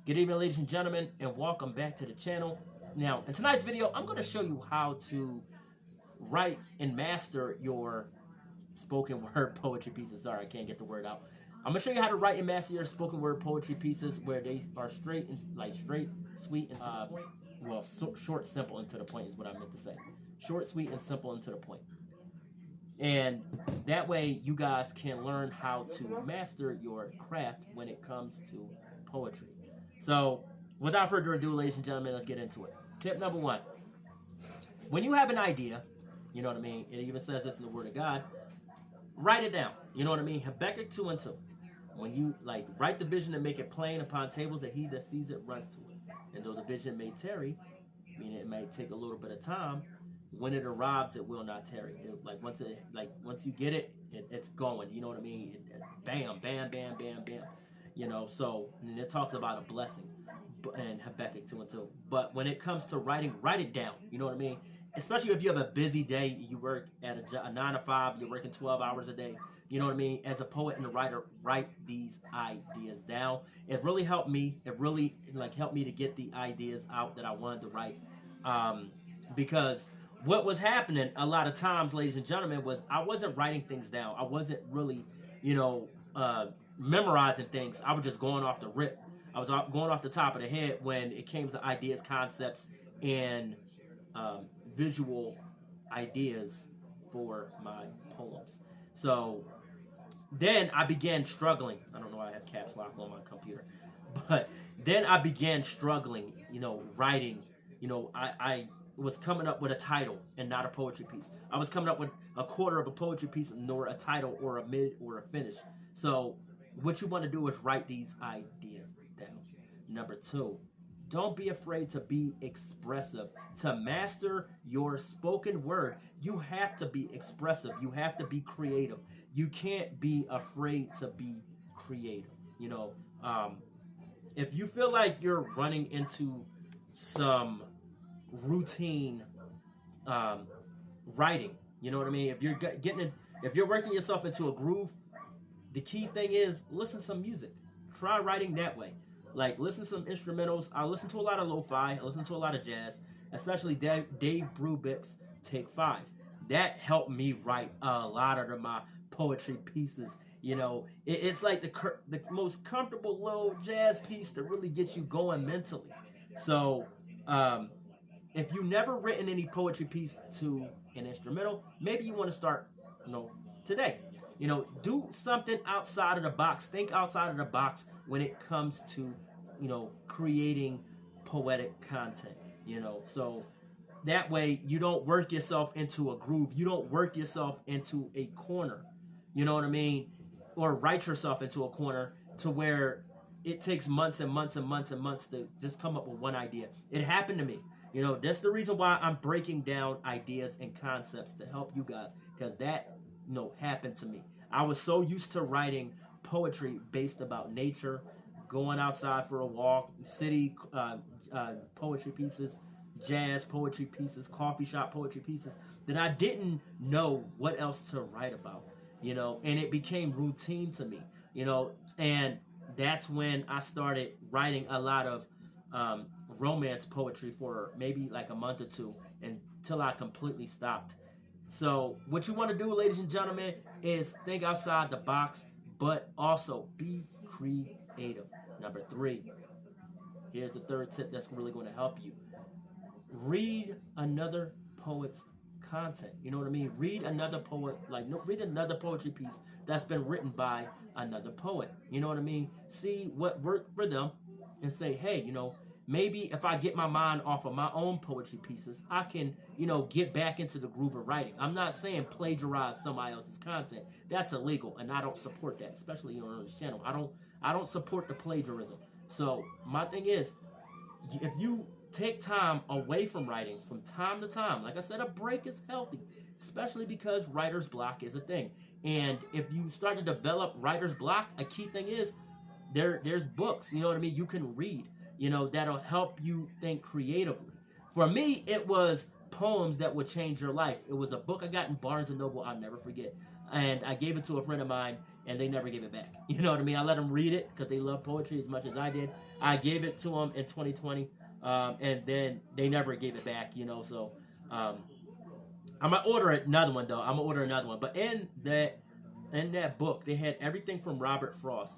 Good evening, ladies and gentlemen, and welcome back to the channel. Now, in tonight's video, I'm going to show you how to write and master your spoken word poetry pieces. Sorry, I can't get the word out. I'm going to show you how to write and master your spoken word poetry pieces where they are straight, sweet, and to the point. Well, short, simple, and to the point is what I meant to say. Short, sweet, and simple, and to the point. And that way, you guys can learn how to master your craft when it comes to poetry. So, without further ado, ladies and gentlemen, let's get into it. Tip number one. When you have an idea, you know what I mean? It even says this in the Word of God. Write it down. You know what I mean? Habakkuk 2:2. When you write the vision and make it plain upon tables, that he that sees it runs to it. And though the vision may tarry, meaning it may take a little bit of time, when it arrives, it will not tarry. Once you get it, it's going. You know what I mean? Bam, bam, bam, bam, bam. You know, so and it talks about a blessing in Habakkuk 2:2. But when it comes to writing, write it down. You know what I mean? Especially if you have a busy day, you work at a 9 to 5, you're working 12 hours a day. You know what I mean? As a poet and a writer, write these ideas down. It really helped me. It really helped me to get the ideas out that I wanted to write. Because what was happening a lot of times, ladies and gentlemen, was I wasn't writing things down. I wasn't really, memorizing things. I was just going off the rip. I was going off the top of the head when it came to ideas, concepts, and visual ideas for my poems. So then I began struggling. I don't know why I have caps lock on my computer. But then I began struggling, writing. I was coming up with a title and not a poetry piece. I was coming up with a quarter of a poetry piece nor a title or a mid or a finish. So what you want to do is write these ideas down. Number two, don't be afraid to be expressive. To master your spoken word, you have to be expressive. You have to be creative. You can't be afraid to be creative. If you feel like you're running into some routine writing, you know what I mean? If you're working yourself into a groove, the key thing is listen to some music. Try writing that way. Listen to some instrumentals. I listen to a lot of lo-fi. I listen to a lot of jazz, especially Dave Brubeck's Take 5. That helped me write a lot of my poetry pieces. It's like the most comfortable low jazz piece to really get you going mentally. So, if you never written any poetry piece to an instrumental, maybe you want to start, today. Do something outside of the box. Think outside of the box when it comes to, creating poetic content. So that way you don't work yourself into a groove. You don't work yourself into a corner. You know what I mean? Or write yourself into a corner to where it takes months and months and months and months to just come up with one idea. It happened to me. That's the reason why I'm breaking down ideas and concepts to help you guys, because that happened to me. I was so used to writing poetry based about nature, going outside for a walk, city poetry pieces, jazz poetry pieces, coffee shop poetry pieces, that I didn't know what else to write about, and it became routine to me, and that's when I started writing a lot of romance poetry for maybe a month or two until I completely stopped. So what you want to do, ladies and gentlemen, is think outside the box, but also be creative. Number three, here's the third tip that's really going to help you. Read another poet's content. You know what I mean? Read another poet, read another poetry piece that's been written by another poet. You know what I mean? See what worked for them and say, hey, maybe if I get my mind off of my own poetry pieces, I can, get back into the groove of writing. I'm not saying plagiarize somebody else's content. That's illegal, and I don't support that, especially on this channel. I don't support the plagiarism. So my thing is, if you take time away from writing from time to time, like I said, a break is healthy, especially because writer's block is a thing. And if you start to develop writer's block, a key thing is there's books, you know what I mean, you can read. That'll help you think creatively. For me, it was poems that would change your life. It was a book I got in Barnes & Noble I'll never forget. And I gave it to a friend of mine, and they never gave it back. You know what I mean? I let them read it because they love poetry as much as I did. I gave it to them in 2020, and then they never gave it back. You know, so I'm gonna order another one though. I'm gonna order another one. But in that book, they had everything from Robert Frost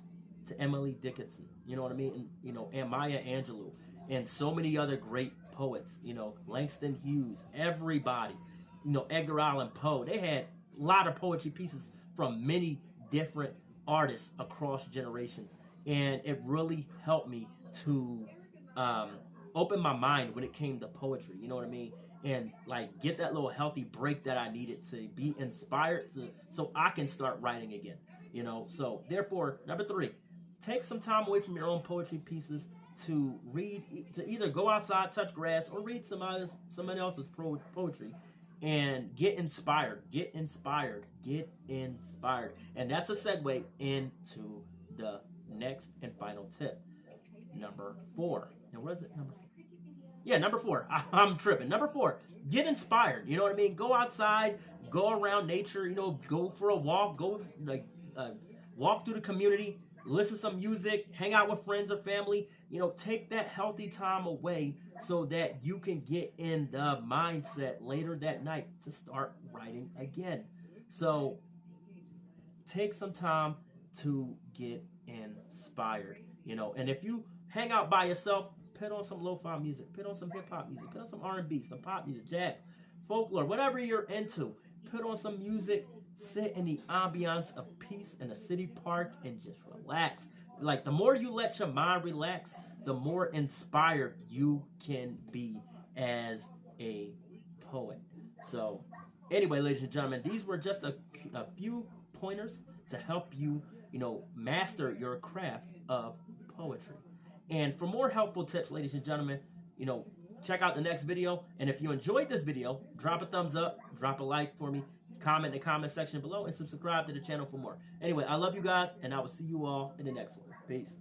to Emily Dickinson. You know what I mean? And, you know, and Maya Angelou, and so many other great poets. You know, Langston Hughes, everybody. You know, Edgar Allan Poe. They had a lot of poetry pieces from many different artists across generations, and it really helped me to open my mind when it came to poetry. You know what I mean? And like get that little healthy break that I needed to be inspired so I can start writing again. You know, so therefore, number 3, take some time away from your own poetry pieces to read, to either go outside, touch grass, or read somebody else's poetry, and get inspired. Get inspired. Get inspired. And that's a segue into the next and final tip. Number 4. Now, what is it? Number 4. Yeah, number 4. I'm tripping. Number 4. Get inspired. You know what I mean? Go outside. Go around nature. You know, go for a walk. Go walk through the community. Listen to some music. Hang out with friends or family. You know, take that healthy time away so that you can get in the mindset later that night to start writing again. So take some time to get inspired. You know, and if you hang out by yourself, put on some lo-fi music, put on some hip-hop music, put on some R&B, some pop music, jazz, folklore, whatever you're into. Put on some music, sit in the ambiance of peace in a city park, and just relax. Like, the more you let your mind relax, the more inspired you can be as a poet. So, anyway, ladies and gentlemen, these were just a few pointers to help you, you know, master your craft of poetry. And for more helpful tips, ladies and gentlemen, you know, check out the next video. And if you enjoyed this video, drop a thumbs up, drop a like for me, comment in the comment section below, and subscribe to the channel for more. Anyway, I love you guys, and I will see you all in the next one. Peace.